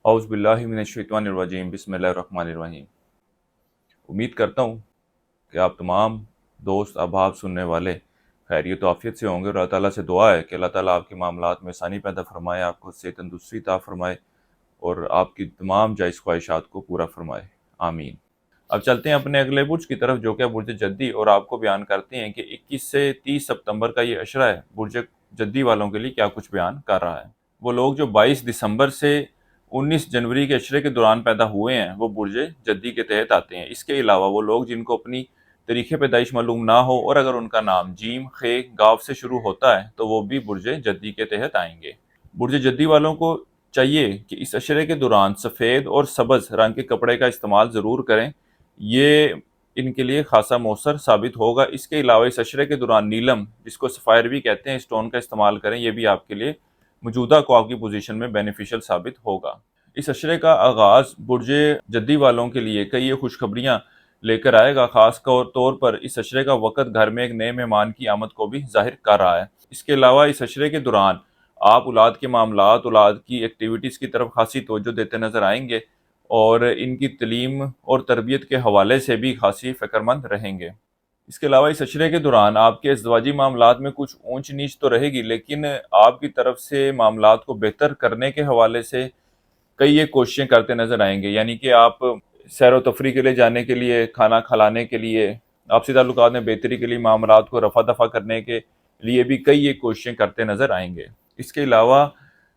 औज़ु बिल्लाहि मिनश्शैतानिर्रजीम बिस्मिल्लाहिर्रहमानिर्रहीम। उम्मीद करता हूँ कि आप तमाम दोस्त अहबाब सुनने वाले खैरियत व आफ़ियत से होंगे और अल्लाह ताला से दुआ है कि अल्लाह ताला आपके मामलात में आसानी पैदा फरमाए, आपको सेहत तंदुरुस्ती अता फरमाए और आपकी तमाम जायज़ ख्वाहिशात को पूरा फरमाए, आमीन। अब चलते हैं अपने अगले बुर्ज की तरफ, जो कि बुर्ज जद्दी, और आपको बयान करते हैं कि 21 से 30 सितंबर का ये अशरा है बुर्ज जद्दी वालों के लिए क्या कुछ बयान कर रहा है। वो लोग जो 22 दिसंबर से 19 जनवरी के अशरे के दौरान पैदा हुए हैं वो बुर्ज जद्दी के तहत आते हैं। इसके अलावा वो लोग जिनको अपनी तारीख़ पैदाइश मालूम ना हो और अगर उनका नाम जीम, खे, गाव से शुरू होता है तो वो भी बुर्ज जद्दी के तहत आएंगे। बुर्ज जद्दी वालों को चाहिए कि इस अशरे के दौरान सफ़ेद और सब्ज़ रंग के कपड़े का इस्तेमाल ज़रूर करें, ये इनके लिए खासा मौसर साबित होगा। इसके अलावा इस अशरे के दौरान नीलम, जिसको सफ़ायर भी कहते हैं, स्टोन का इस्तेमाल करें, यह भी आपके लिए मौजूदा ख्वाब की पोजीशन में बेनिफिशियल साबित होगा। इस अशरे का आगाज़ बुर्ज जद्दी वालों के लिए कई खुशखबरियाँ लेकर आएगा। ख़ास तौर पर इस अशरे का वक़्त घर में एक नए मेहमान की आमद को भी ज़ाहिर कर रहा है। इसके अलावा इस अशरे के दौरान आप औलाद के मामलात, औलाद की एक्टिविटीज़ की तरफ खासी तवज्जो देते नज़र आएंगे और इनकी तलीम और तरबियत के हवाले से भी खासी फ़िक्रमंद रहेंगे। इसके अलावा इस अशरे के दौरान आपके अज़दवाजी मामलात में कुछ ऊंच नीच तो रहेगी, लेकिन आपकी तरफ से मामलात को बेहतर करने के हवाले से कई कोशिशें करते नज़र आएंगे। यानी कि आप सैर व तफरी के लिए जाने के लिए, खाना खिलाने के लिए, आपसी ताल्लुकात में बेहतरी के लिए, मामलात को रफ़ा दफ़ा करने के लिए भी कई कोशिशें करते नज़र आएंगे। इसके अलावा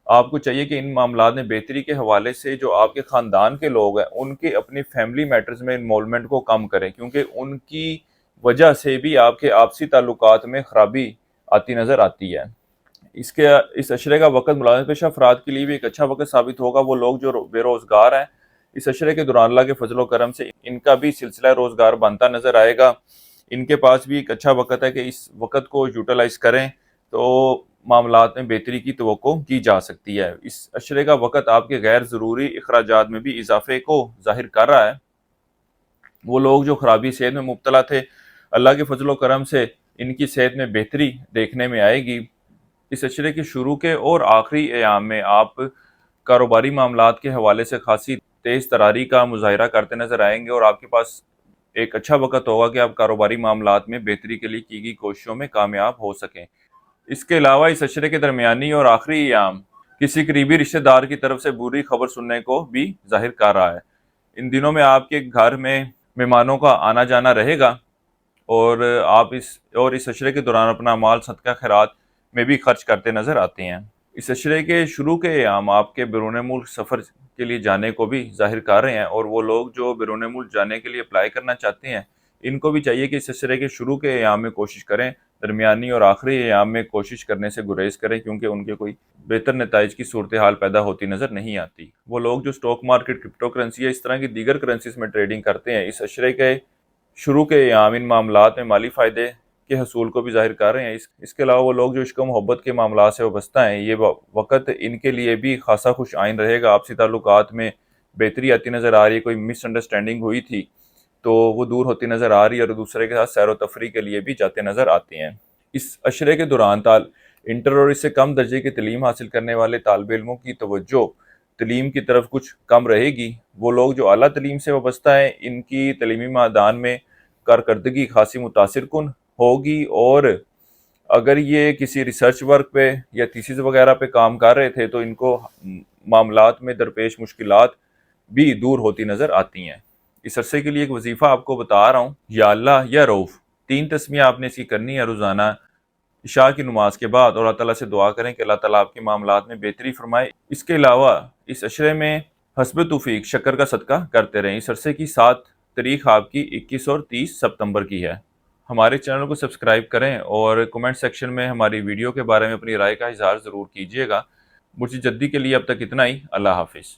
आपको चाहिए कि इन मामलात में बेहतरी के हवाले से जो आपके ख़ानदान के लोग हैं उनके अपनी फैमिली मैटर्स में इन्वॉल्वमेंट को कम करें, क्योंकि उनकी वजह से भी आपके आपसी ताल्लुकात में ख़राबी आती नज़र आती है। इस अशरे का वक़्त मुलाज़मत पेशा अफराद के लिए भी एक अच्छा वक़्त साबित होगा। वो लोग जो बेरोज़गार हैं, इस अशरे के दौरान अल्लाह के फजल व करम से इनका भी सिलसिला रोज़गार बनता नज़र आएगा। इनके पास भी एक अच्छा वक़्त है कि इस वक़्त को यूटिलाइज़ करें तो मामलात में बेहतरी की तवक्को की जा सकती है। इस अशरे का वक़्त आपके गैर ज़रूरी अखराजात में भी इजाफ़े को ज़ाहिर कर रहा है। वो लोग जो ख़राबी सेहत में मुब्तला थे, अल्लाह के फजल व करम से इनकी सेहत में बेहतरी देखने में आएगी। इस अशरे के शुरू के और आखिरी अयाम में आप कारोबारी मामलात के हवाले से खासी तेज़ तरारी का मुज़ाहिरा करते नज़र आएंगे और आपके पास एक अच्छा वक़्त होगा कि आप कारोबारी मामलात में बेहतरी के लिए की गई कोशिशों में कामयाब हो सकें। इसके अलावा इस अशरे के दरमियानी और आखिरी अयाम किसी करीबी रिश्तेदार की तरफ से बुरी खबर सुनने को भी जाहिर कर रहा है। इन दिनों में आपके घर में मेहमानों का आना जाना रहेगा और आप इस अशरे के दौरान अपना माल सदका खैरात में भी खर्च करते नज़र आते हैं। इस अशरे के शुरू के अयाम आपके बैरून मुल्क सफ़र के लिए जाने को भी जाहिर कर रहे हैं और वो लोग जो बैरून मुल्क जाने के लिए अप्लाई करना चाहते हैं, इनको भी चाहिए कि इस अशरे के शुरू के अयाम में कोशिश करें, दरमियानी और आखिरी अयाम में कोशिश करने से गुरेज करें, क्योंकि उनके कोई बेहतर नताइज की सूरत हाल पैदा होती नज़र नहीं आती। वो लोग जो स्टॉक मार्केट, क्रिप्टो करेंसी या इस तरह की दीगर करेंसीज में ट्रेडिंग करते हैं, इस अशरे के शुरू के अयाम इन मामलात में माली फ़ायदे के हसूल को भी जाहिर कर रहे हैं। इसके अलावा वो लोग जो इश्क मोहब्बत के मामला से वाबस्ता हैं, ये वक़्त इनके लिए भी खासा खुश आइन रहेगा। आपसी ताल्लुकात में बेहतरी आती नज़र आ रही है, कोई मिसअंडरस्टैंडिंग हुई थी तो वो दूर होती नज़र आ रही है और दूसरे के साथ सैर व तफरी के लिए भी जाते नज़र आते हैं। इस अशरे के दौरान इंटर और इससे कम दर्जे की तलीम हासिल करने वाले तालिब इल्मों की तवज्जो तलीम की तरफ कुछ कम रहेगी। वो लोग जो आला तलीम से वाबस्ता है, इनकी तलीमी मैदान में कारकर्दगी खासी मुतासिर कुन होगी और अगर ये किसी रिसर्च वर्क पे या थीसिस वगैरह पे काम कर रहे थे तो इनको मामलात में दरपेश मुश्किलात भी दूर होती नज़र आती हैं। इस अरसे के लिए एक वजीफ़ा आपको बता रहा हूँ, या अल्लाह या रऊफ़, 3 तस्मीयाँ आपने इसकी करनी है रोज़ाना इशा की नमाज के बाद, और अल्लाह ताला से दुआ करें कि अल्लाह ताला आपके मामलात में बेहतरी फरमाए। इसके अलावा इस अशरे में हस्ब तौफीक शक्कर का सदका करते रहें। इस अरसे की 7 तारीख आपकी 21 और 30 सितंबर की है। हमारे चैनल को सब्सक्राइब करें और कमेंट सेक्शन में हमारी वीडियो के बारे में अपनी राय का इजहार ज़रूर कीजिएगा। बुर्ज जद्दी के लिए अब तक इतना ही। अल्लाह हाफिज़।